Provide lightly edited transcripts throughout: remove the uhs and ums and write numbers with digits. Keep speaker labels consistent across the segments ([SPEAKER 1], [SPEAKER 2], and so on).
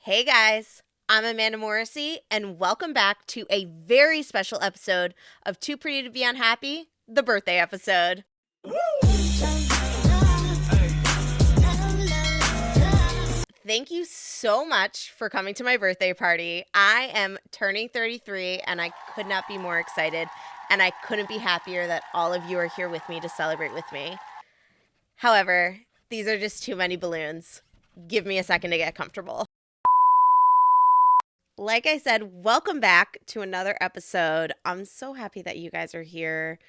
[SPEAKER 1] Hey guys, I'm Amanda Morrissey, and welcome back to a very special episode of Too Pretty to Be Unhappy, the birthday episode. Thank you so much for coming to my birthday party. I am turning 33, and I could not be more excited, and I couldn't be happier that all of you are here with me to celebrate with me. However, these are just too many balloons. Give me a second to get comfortable. Like I said, welcome back to another episode. I'm so happy that you guys are here.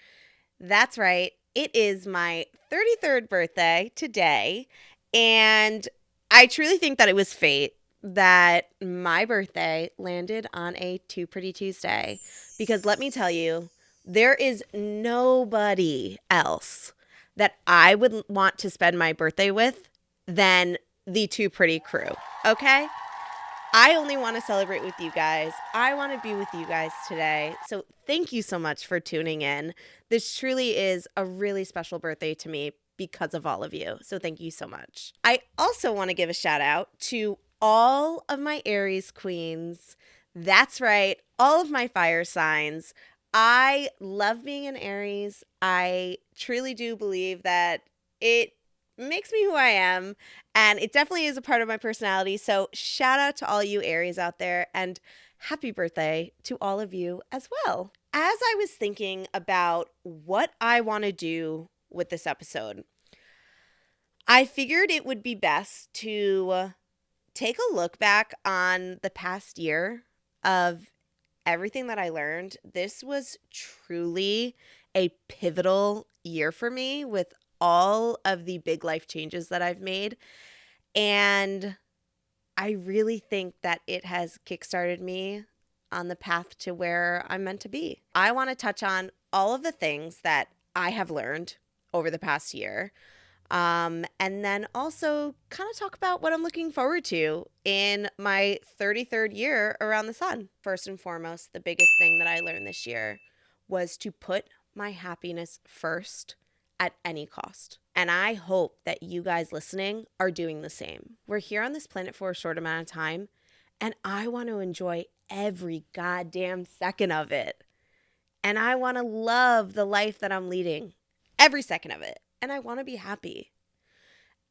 [SPEAKER 1] That's right. It is my 33rd birthday today, and I truly think that it was fate that my birthday landed on a Too Pretty Tuesday, because let me tell you, there is nobody else that I would want to spend my birthday with than the Too Pretty crew, okay? I only want to celebrate with you guys. I want to be with you guys today. So thank you so much for tuning in. This truly is a really special birthday to me because of all of you. So thank you so much. I also want to give a shout out to all of my Aries queens. That's right, all of my fire signs. I love being an Aries. I truly do believe that it makes me who I am, and it definitely is a part of my personality. So shout out to all you Aries out there, and happy birthday to all of you as well. As I was thinking about what I want to do with this episode, I figured it would be best to take a look back on the past year of everything that I learned. This was truly a pivotal year for me with all of the big life changes that I've made. And I really think that it has kickstarted me on the path to where I'm meant to be. I want to touch on all of the things that I have learned over the past year. And then also kind of talk about what I'm looking forward to in my 33rd year around the sun. First and foremost, the biggest thing that I learned this year was to put my happiness first at any cost. And I hope that you guys listening are doing the same. We're here on this planet for a short amount of time, and I want to enjoy every goddamn second of it. And I want to love the life that I'm leading, every second of it. And I want to be happy.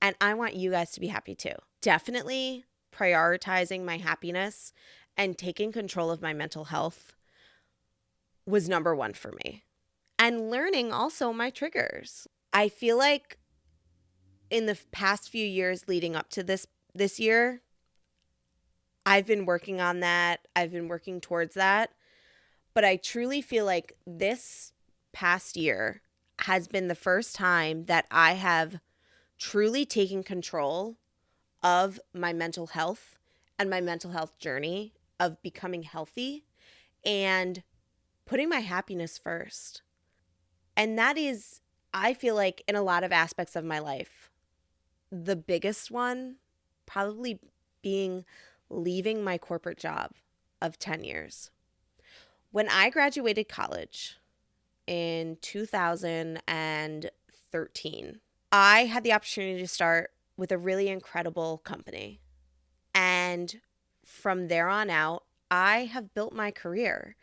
[SPEAKER 1] And I want you guys to be happy too. Definitely prioritizing my happiness and taking control of my mental health was number one for me. And learning also my triggers. I feel like in the past few years leading up to this year, I've been working on that. I've been working towards that. But I truly feel like this past year has been the first time that I have truly taken control of my mental health and my mental health journey of becoming healthy and putting my happiness first. And that is, I feel like, in a lot of aspects of my life, the biggest one probably being leaving my corporate job of 10 years. When I graduated college in 2013, I had the opportunity to start with a really incredible company. And from there on out, I have built my career.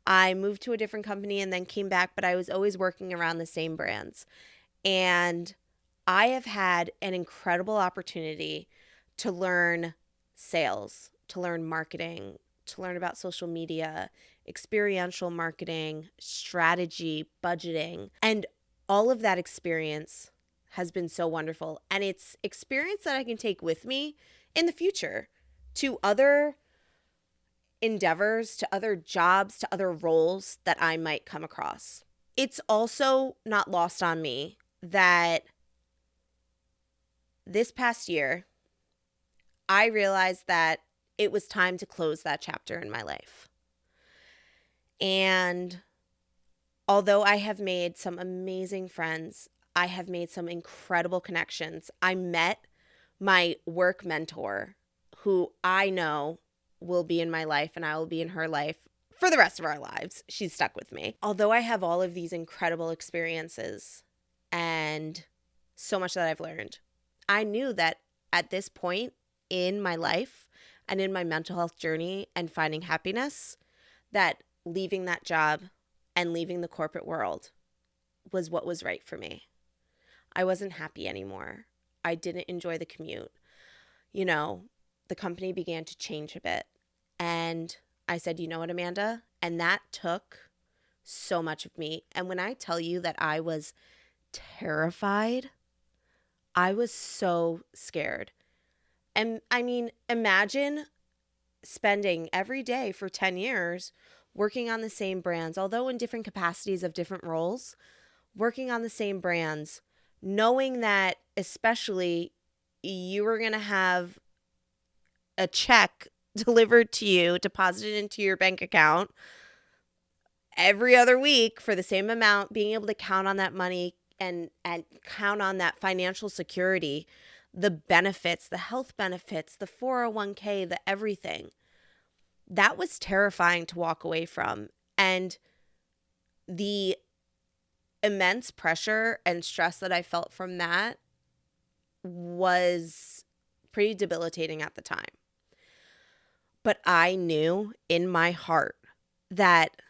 [SPEAKER 1] I moved to a different company and then came back, but I was always working around the same brands. And I have had an incredible opportunity to learn sales, to learn marketing, to learn about social media, experiential marketing, strategy, budgeting. And all of that experience has been so wonderful. And it's experience that I can take with me in the future to other endeavors, to other jobs, to other roles that I might come across. It's also not lost on me that this past year, I realized that it was time to close that chapter in my life. And although I have made some amazing friends, I have made some incredible connections. I met my work mentor, who I know will be in my life and I will be in her life for the rest of our lives. She's stuck with me. Although I have all of these incredible experiences and so much that I've learned, I knew that at this point in my life, and in my mental health journey and finding happiness, that leaving that job and leaving the corporate world was what was right for me. I wasn't happy anymore. I didn't enjoy the commute. The company began to change a bit. And I said, you know what, Amanda? And that took so much of me. And when I tell you that I was terrified, I was so scared. And I mean, imagine spending every day for 10 years working on the same brands, although in different capacities of different roles, working on the same brands, knowing that especially you were going to have a check delivered to you, deposited into your bank account every other week for the same amount, being able to count on that money and count on that financial security, the benefits, the health benefits, the 401k, the everything. That was terrifying to walk away from. And the immense pressure and stress that I felt from that was pretty debilitating at the time. But I knew in my heart that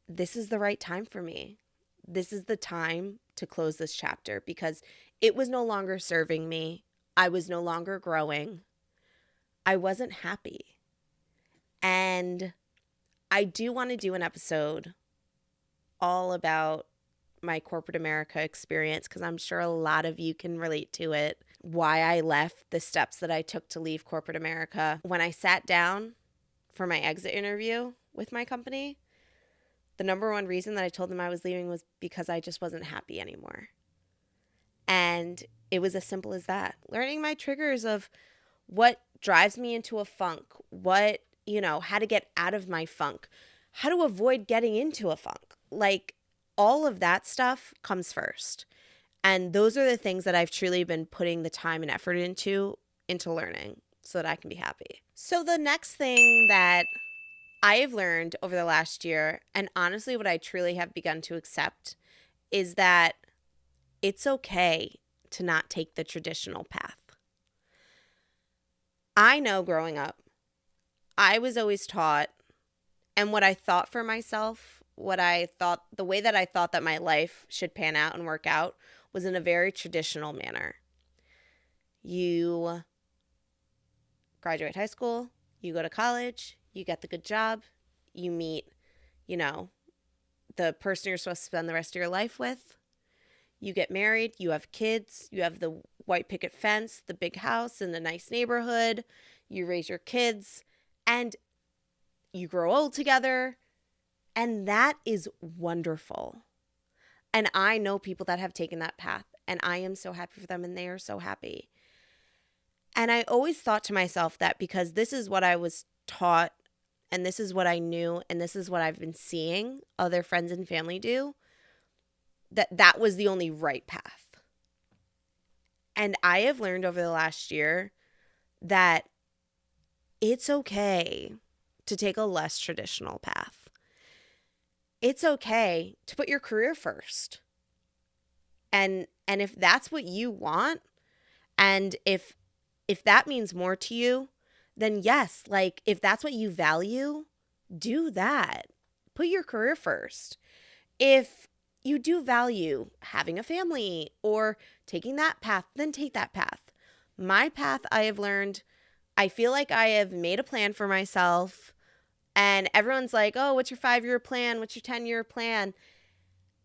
[SPEAKER 1] this is the right time for me. This is the time to close this chapter because it was no longer serving me. I was no longer growing. I wasn't happy. And I do want to do an episode all about my corporate America experience because I'm sure a lot of you can relate to it. Why I left, the steps that I took to leave corporate America. When I sat down for my exit interview with my company, the number one reason that I told them I was leaving was because I just wasn't happy anymore. And it was as simple as that. Learning my triggers of what drives me into a funk, how to get out of my funk, how to avoid getting into a funk. Like all of that stuff comes first. And those are the things that I've truly been putting the time and effort into learning so that I can be happy. So the next thing that I have learned over the last year, and honestly what I truly have begun to accept, is that it's okay to not take the traditional path. I know growing up, I was always taught, and what I thought for myself, the way that I thought that my life should pan out and work out was in a very traditional manner. You graduate high school, you go to college, you get the good job, you meet, the person you're supposed to spend the rest of your life with. You get married, you have kids, you have the white picket fence, the big house in the nice neighborhood, you raise your kids, and you grow old together. And that is wonderful. And I know people that have taken that path, and I am so happy for them, and they are so happy. And I always thought to myself that because this is what I was taught, and this is what I knew, and this is what I've been seeing other friends and family do, that was the only right path. And I have learned over the last year that it's okay to take a less traditional path. It's okay to put your career first. And if that's what you want, and if that means more to you, then yes, like if that's what you value, do that. Put your career first. If you do value having a family or taking that path, then take that path. My path, I have learned, I feel like I have made a plan for myself. And everyone's like, oh, what's your 5-year plan? What's your 10-year plan?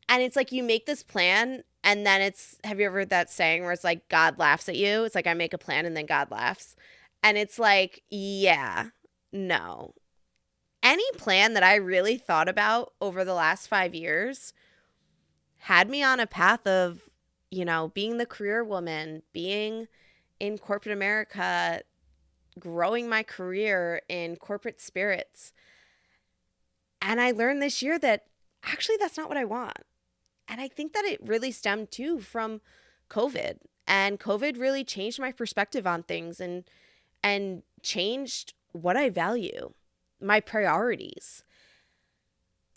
[SPEAKER 1] And it's like you make this plan and then have you ever heard that saying where it's like God laughs at you? It's like I make a plan and then God laughs. And it's like, yeah, no. Any plan that I really thought about over the last 5 years had me on a path of, being the career woman, being in corporate America, growing my career in corporate spirits. And I learned this year that actually that's not what I want. And I think that it really stemmed too from COVID. And COVID really changed my perspective on things and changed what I value, my priorities.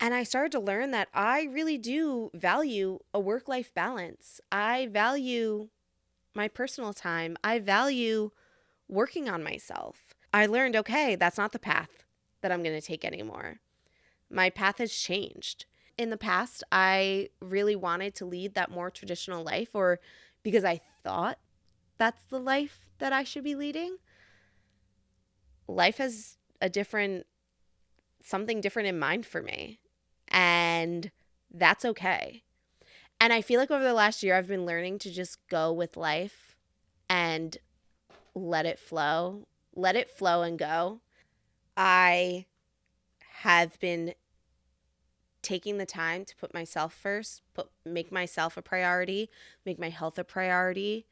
[SPEAKER 1] And I started to learn that I really do value a work-life balance. I value my personal time. I value working on myself. I learned, okay, that's not the path that I'm going to take anymore. My path has changed. In the past, I really wanted to lead that more traditional life, or because I thought that's the life that I should be leading. Life has something different in mind for me. And that's okay. And I feel like over the last year, I've been learning to just go with life and let it flow. Let it flow and go. I have been taking the time to put myself first, make myself a priority, make my health a priority,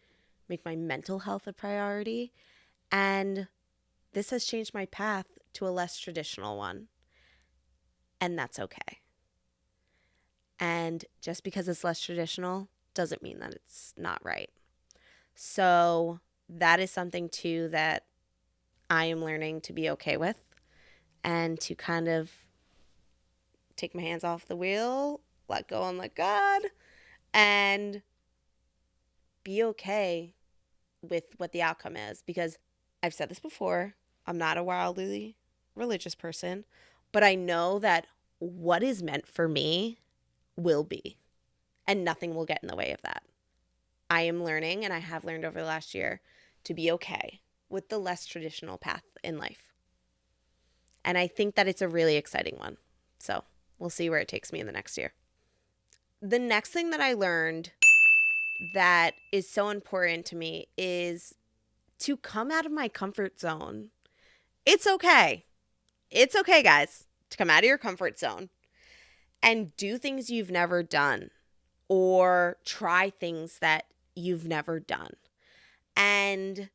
[SPEAKER 1] make my mental health a priority. And this has changed my path to a less traditional one. And that's okay. And just because it's less traditional doesn't mean that it's not right. So that is something too that I am learning to be okay with, and to kind of take my hands off the wheel, let go and let God, and be okay with what the outcome is. Because I've said this before, I'm not a wildly religious person, but I know that what is meant for me will be, and nothing will get in the way of that. I am learning, and I have learned over the last year, to be okay with the less traditional path in life. And I think that it's a really exciting one. So we'll see where it takes me in the next year. The next thing that I learned that is so important to me is to come out of my comfort zone. It's okay. It's okay, guys, to come out of your comfort zone and do things you've never done, or try things that you've never done. And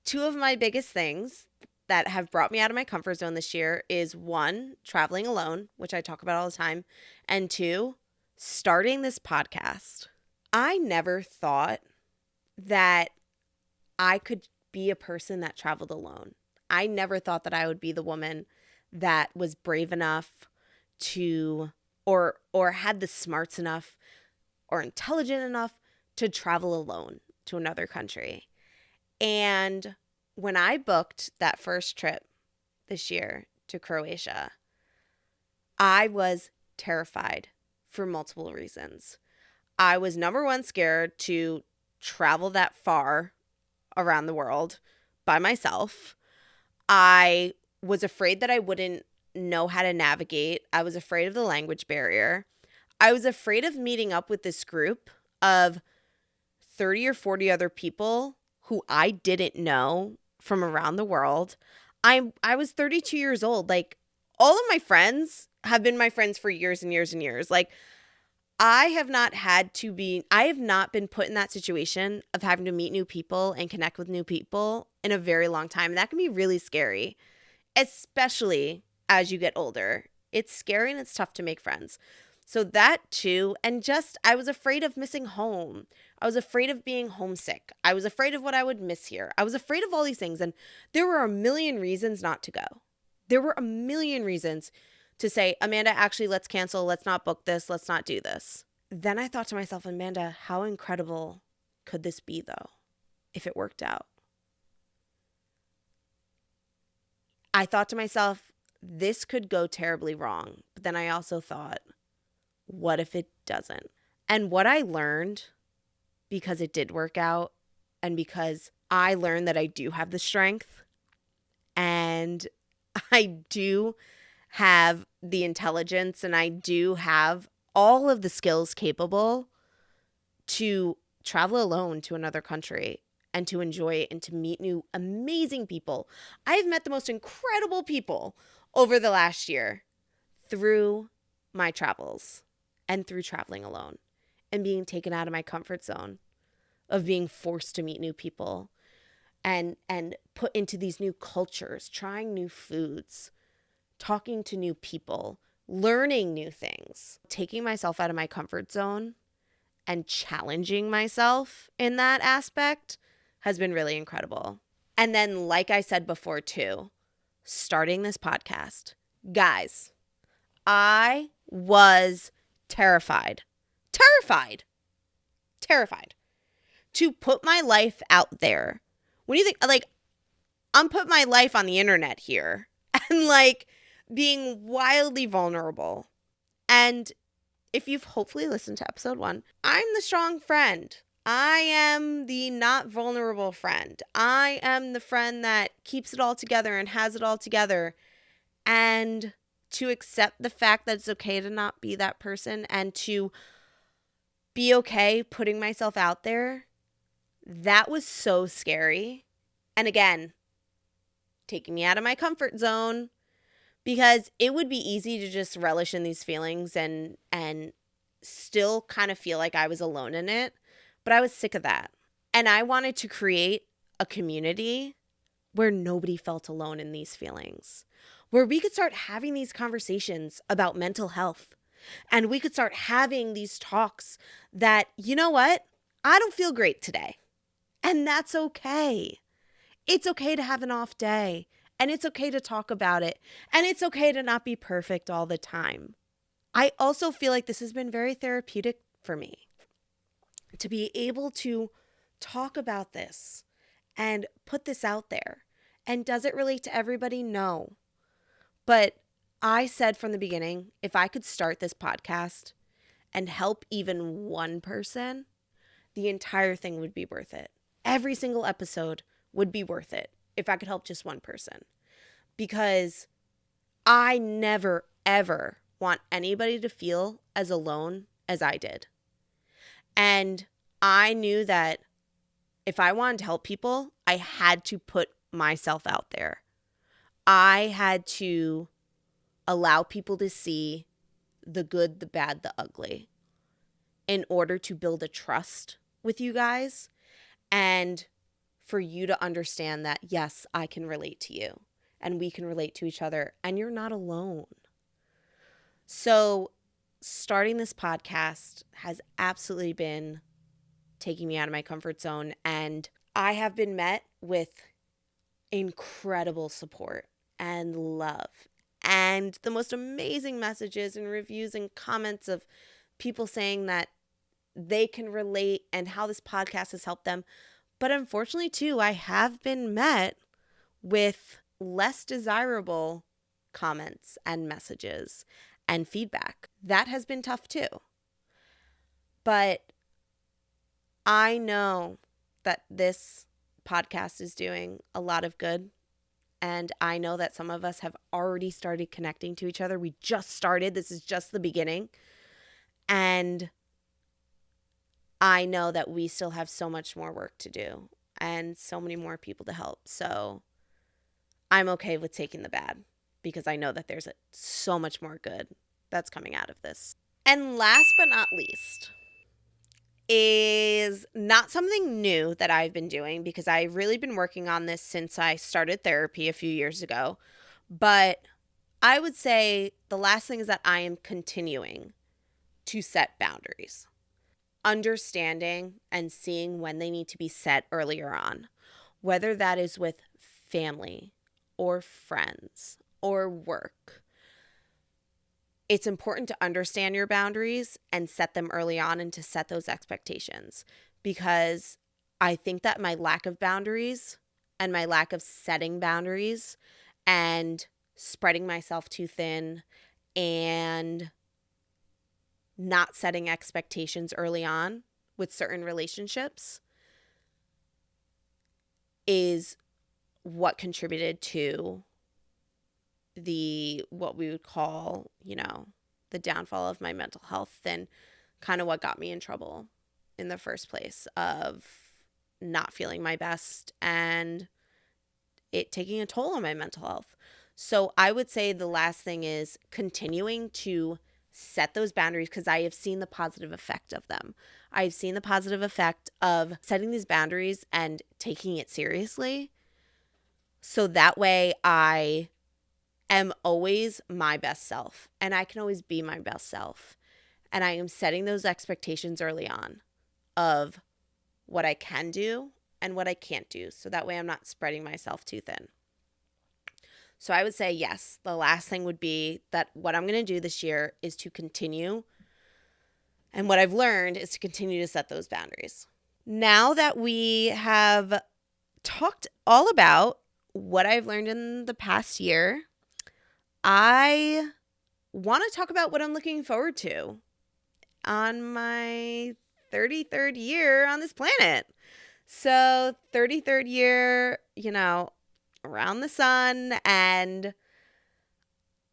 [SPEAKER 1] two of my biggest things that have brought me out of my comfort zone this year is, one, traveling alone, which I talk about all the time, and two, starting this podcast. I never thought that I could be a person that traveled alone. I never thought that I would be the woman that was brave enough to, or had the smarts enough or intelligent enough to travel alone to another country. And when I booked that first trip this year to Croatia, I was terrified for multiple reasons. I was, number one, scared to travel that far around the world by myself. I was afraid that I wouldn't know how to navigate. I was afraid of the language barrier. I was afraid of meeting up with this group of 30 or 40 other people who I didn't know from around the world. I was 32 years old. Like, all of my friends have been my friends for years and years and years. Like, I have not been put in that situation of having to meet new people and connect with new people in a very long time. And that can be really scary, especially as you get older. It's scary and it's tough to make friends. So that too. And just, I was afraid of missing home. I was afraid of being homesick. I was afraid of what I would miss here. I was afraid of all these things. And there were a million reasons not to go. There were a million reasons to say, Amanda, actually, let's cancel. Let's not book this. Let's not do this. Then I thought to myself, Amanda, how incredible could this be, though, if it worked out? I thought to myself, this could go terribly wrong. But then I also thought, what if it doesn't? And what I learned, because it did work out, and because I learned that I do have the strength, and I do have the intelligence, and I do have all of the skills capable to travel alone to another country and to enjoy it and to meet new amazing people. I have met the most incredible people over the last year through my travels and through traveling alone and being taken out of my comfort zone of being forced to meet new people and put into these new cultures, trying new foods, talking to new people, learning new things, taking myself out of my comfort zone and challenging myself in that aspect has been really incredible. And then, like I said before too, starting this podcast. Guys, I was terrified to put my life out there. When you think, like, I'm putting my life on the internet here and like being wildly vulnerable. And if you've hopefully listened to episode 1, I'm the strong friend. I am the not vulnerable friend. I am the friend that keeps it all together and has it all together. And to accept the fact that it's okay to not be that person and to be okay putting myself out there, that was so scary. And again, taking me out of my comfort zone, because it would be easy to just relish in these feelings and still kind of feel like I was alone in it. But I was sick of that. And I wanted to create a community where nobody felt alone in these feelings, where we could start having these conversations about mental health. And we could start having these talks that, you know what? I don't feel great today. And that's okay. It's okay to have an off day. And it's okay to talk about it. And it's okay to not be perfect all the time. I also feel like this has been very therapeutic for me to be able to talk about this and put this out there. And does it relate to everybody? No. But I said from the beginning, if I could start this podcast and help even one person, the entire thing would be worth it. Every single episode would be worth it if I could help just one person. Because I never, ever want anybody to feel as alone as I did. And I knew that if I wanted to help people, I had to put myself out there. I had to allow people to see the good, the bad, the ugly in order to build a trust with you guys and for you to understand that, yes, I can relate to you and we can relate to each other and you're not alone. So starting this podcast has absolutely been taking me out of my comfort zone, and I have been met with incredible support and love and the most amazing messages and reviews and comments of people saying that they can relate and how this podcast has helped them. But unfortunately, too, I have been met with less desirable comments and messages and feedback. That has been tough, too. But I know that this podcast is doing a lot of good. And I know that some of us have already started connecting to each other. We just started. This is just the beginning. And I know that we still have so much more work to do and so many more people to help. So I'm okay with taking the bad because I know that there's so much more good that's coming out of this. And last but not least is not something new that I've been doing because I've really been working on this since I started therapy a few years ago. But I would say the last thing is that I am continuing to set boundaries. Understanding and seeing when they need to be set earlier on, whether that is with family or friends or work. It's important to understand your boundaries and set them early on and to set those expectations, because I think that my lack of boundaries and my lack of setting boundaries and spreading myself too thin and not setting expectations early on with certain relationships is what contributed to what we would call, the downfall of my mental health and kind of what got me in trouble in the first place of not feeling my best and it taking a toll on my mental health. So I would say the last thing is continuing to set those boundaries because I have seen the positive effect of them. I've seen the positive effect of setting these boundaries and taking it seriously. So that way I am always my best self and I can always be my best self. And I am setting those expectations early on of what I can do and what I can't do. So that way I'm not spreading myself too thin. So I would say, yes, the last thing would be that what I'm going to do this year is to continue. And what I've learned is to continue to set those boundaries. Now that we have talked all about what I've learned in the past year, I want to talk about what I'm looking forward to on my 33rd year on this planet. So 33rd year, around the sun, and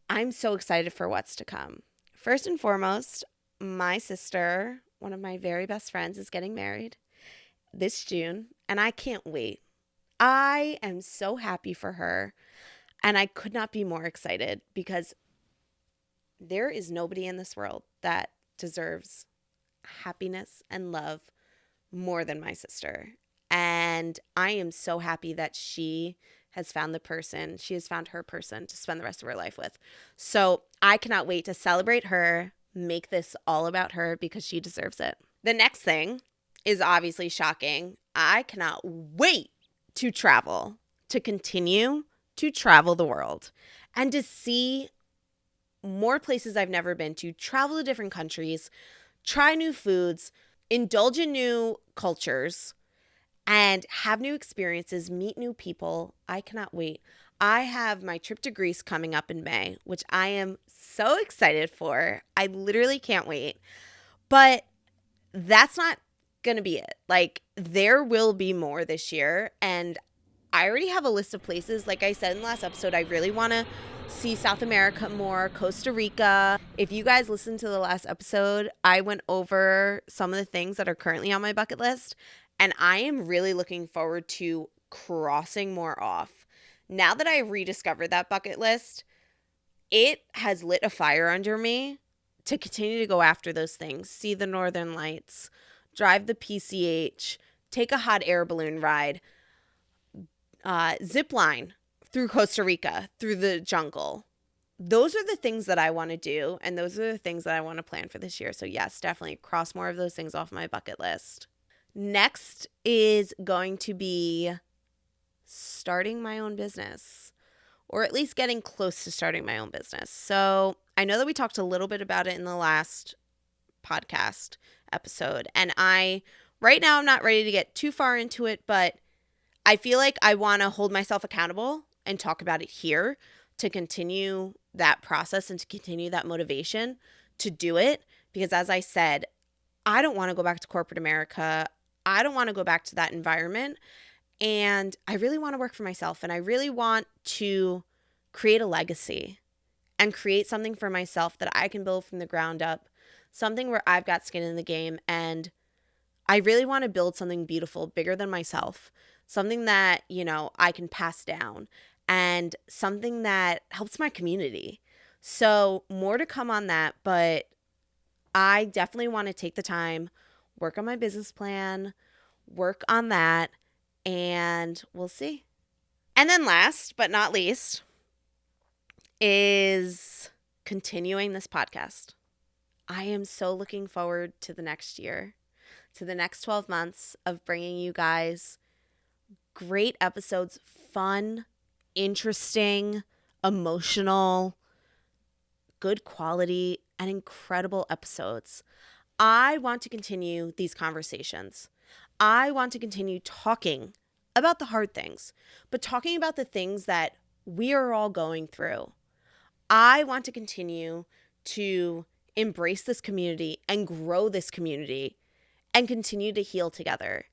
[SPEAKER 1] I'm so excited for what's to come. First and foremost, my sister, one of my very best friends, is getting married this June, and I can't wait. I am so happy for her, and I could not be more excited because there is nobody in this world that deserves happiness and love more than my sister. And I am so happy that she has found her person to spend the rest of her life with. So I cannot wait to celebrate her, make this all about her because she deserves it. The next thing is obviously shocking. I cannot wait to travel, to continue to travel the world and to see more places I've never been to, travel to different countries, try new foods, indulge in new cultures, and have new experiences, meet new people. I cannot wait. I have my trip to Greece coming up in May, which I am so excited for. I literally can't wait. But that's not going to be it. Like, there will be more this year, and I already have a list of places. Like I said in the last episode, I really want to see South America more, Costa Rica. If you guys listened to the last episode, I went over some of the things that are currently on my bucket list, and I am really looking forward to crossing more off. Now that I rediscovered that bucket list, it has lit a fire under me to continue to go after those things, see the Northern Lights, drive the PCH, take a hot air balloon ride, zip line through Costa Rica, through the jungle. Those are the things that I want to do, and those are the things that I want to plan for this year. So yes, definitely cross more of those things off my bucket list. Next is going to be starting my own business, or at least getting close to starting my own business. So I know that we talked a little bit about it in the last podcast episode, and right now I'm not ready to get too far into it, but I feel like I want to hold myself accountable and talk about it here to continue that process and to continue that motivation to do it. Because as I said, I don't want to go back to corporate America. I don't want to go back to that environment. And I really want to work for myself. And I really want to create a legacy and create something for myself that I can build from the ground up, something where I've got skin in the game. And I really want to build something beautiful, bigger than myself, something that, I can pass down, and something that helps my community. So more to come on that, but I definitely want to take the time, work on my business plan, work on that, and we'll see. And then last but not least is continuing this podcast. I am so looking forward to the next year, to the next 12 months of bringing you guys great episodes, fun, interesting, emotional, good quality, and incredible episodes. I want to continue these conversations. I want to continue talking about the hard things, but talking about the things that we are all going through. I want to continue to embrace this community and grow this community and continue to heal together.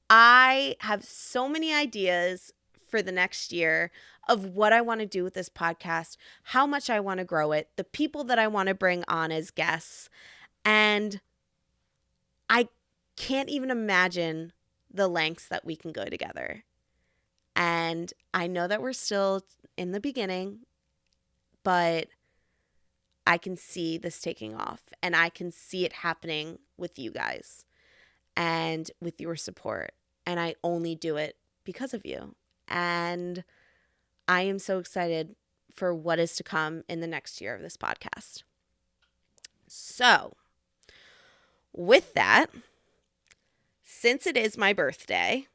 [SPEAKER 1] I have so many ideas for the next year of what I want to do with this podcast, how much I want to grow it, the people that I want to bring on as guests. And I can't even imagine the lengths that we can go together. And I know that we're still in the beginning, but I can see this taking off, and I can see it happening with you guys and with your support. And I only do it because of you. And I am so excited for what is to come in the next year of this podcast. So, with that, since it is my birthday,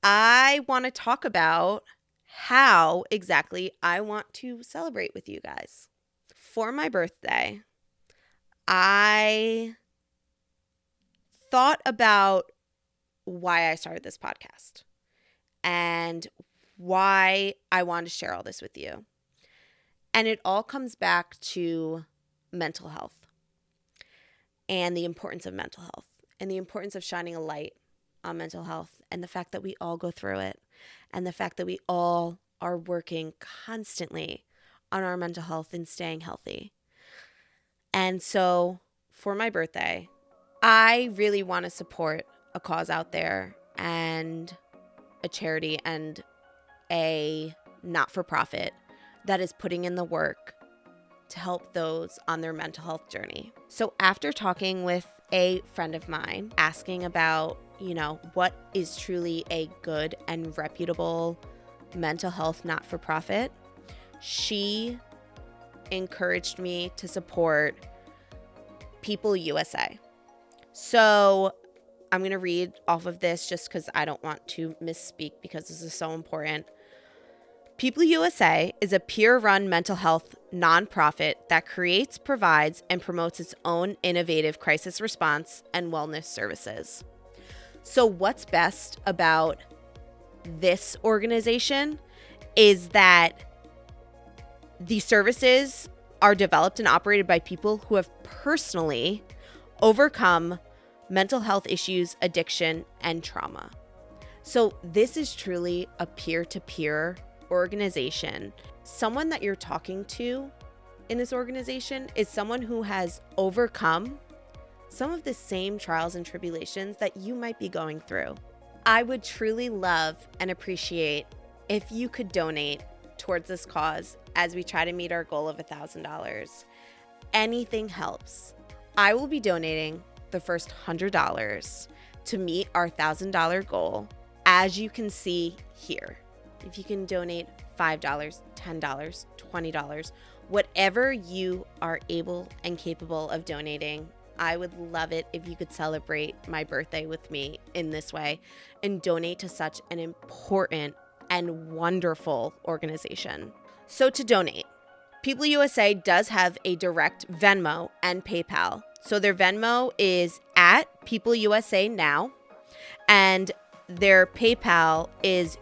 [SPEAKER 1] I want to talk about how exactly I want to celebrate with you guys. For my birthday, I thought about why I started this podcast and why I want to share all this with you. And it all comes back to mental health and the importance of mental health and the importance of shining a light on mental health and the fact that we all go through it and the fact that we all are working constantly on our mental health and staying healthy. And so for my birthday, I really want to support a cause out there and a charity and a not-for-profit that is putting in the work to help those on their mental health journey. So after talking with a friend of mine, asking about, what is truly a good and reputable mental health not-for-profit, she encouraged me to support People USA. So I'm going to read off of this just because I don't want to misspeak because this is so important. People USA is a peer-run mental health nonprofit that creates, provides, and promotes its own innovative crisis response and wellness services. So what's best about this organization is that the services are developed and operated by people who have personally overcome mental health issues, addiction, and trauma. So this is truly a peer-to-peer organization. Someone that you're talking to in this organization is someone who has overcome some of the same trials and tribulations that you might be going through. I would truly love and appreciate if you could donate towards this cause as we try to meet our goal of $1,000. Anything helps. I will be donating the first $100 to meet our $1,000 goal, as you can see here. If you can donate $5, $10, $20, whatever you are able and capable of donating, I would love it if you could celebrate my birthday with me in this way and donate to such an important and wonderful organization. So to donate, People USA does have a direct Venmo and PayPal. So their Venmo is at People USA Now, and their PayPal is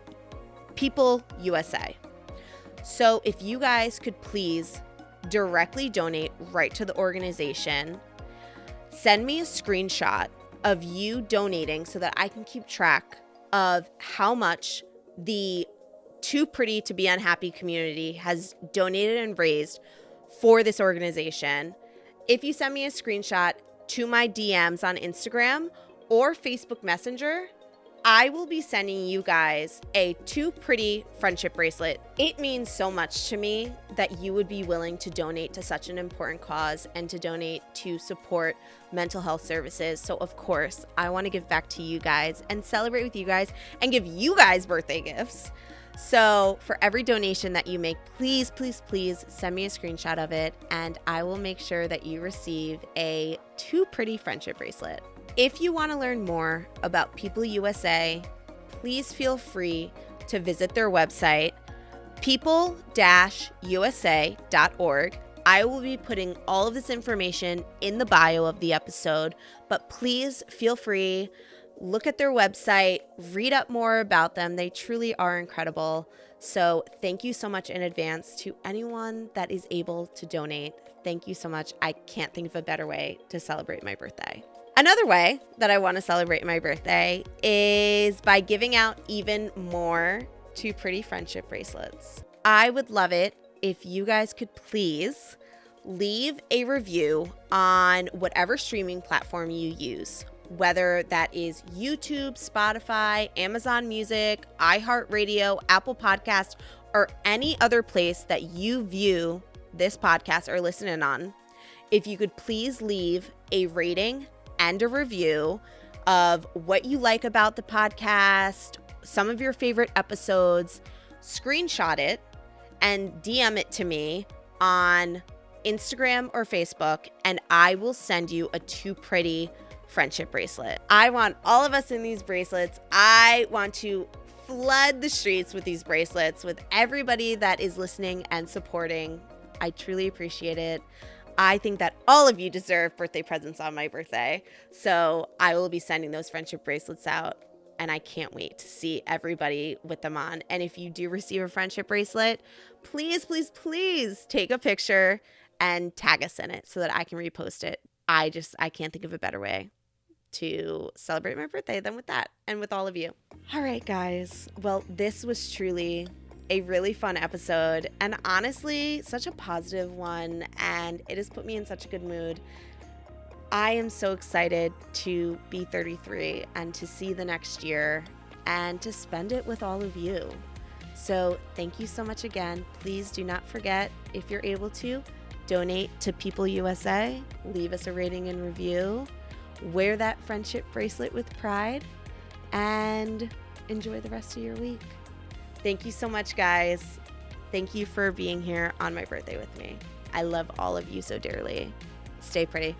[SPEAKER 1] People USA. So if you guys could please directly donate right to the organization, send me a screenshot of you donating so that I can keep track of how much the Too Pretty to Be Unhappy community has donated and raised for this organization. If you send me a screenshot to my DMs on Instagram or Facebook Messenger, I will be sending you guys a Too Pretty friendship bracelet. It means so much to me that you would be willing to donate to such an important cause and to donate to support mental health services. So of course, I want to give back to you guys and celebrate with you guys and give you guys birthday gifts. So for every donation that you make, please, please, please send me a screenshot of it and I will make sure that you receive a Too Pretty friendship bracelet. If you want to learn more about People USA, please feel free to visit their website, people-usa.org. I will be putting all of this information in the bio of the episode, but please feel free, look at their website, read up more about them. They truly are incredible. So thank you so much in advance to anyone that is able to donate. Thank you so much. I can't think of a better way to celebrate my birthday. Another way that I want to celebrate my birthday is by giving out even more Too Pretty friendship bracelets. I would love it if you guys could please leave a review on whatever streaming platform you use, whether that is YouTube, Spotify, Amazon Music, iHeartRadio, Apple Podcast, or any other place that you view this podcast or listen in on. If you could please leave a rating and a review of what you like about the podcast, some of your favorite episodes, screenshot it and DM it to me on Instagram or Facebook, and I will send you a Too Pretty friendship bracelet. I want all of us in these bracelets. I want to flood the streets with these bracelets with everybody that is listening and supporting. I truly appreciate it. I think that all of you deserve birthday presents on my birthday. So I will be sending those friendship bracelets out and I can't wait to see everybody with them on. And if you do receive a friendship bracelet, please, please, please take a picture and tag us in it so that I can repost it. I can't think of a better way to celebrate my birthday than with that and with all of you. All right, guys. Well, this was truly a really fun episode and honestly such a positive one, and it has put me in such a good mood. I am so excited to be 33 and to see the next year and to spend it with all of you. So thank you so much again. Please do not forget, if you're able to, donate to People USA, leave us a rating and review, wear that friendship bracelet with pride, and enjoy the rest of your week. Thank you so much, guys. Thank you for being here on my birthday with me. I love all of you so dearly. Stay pretty.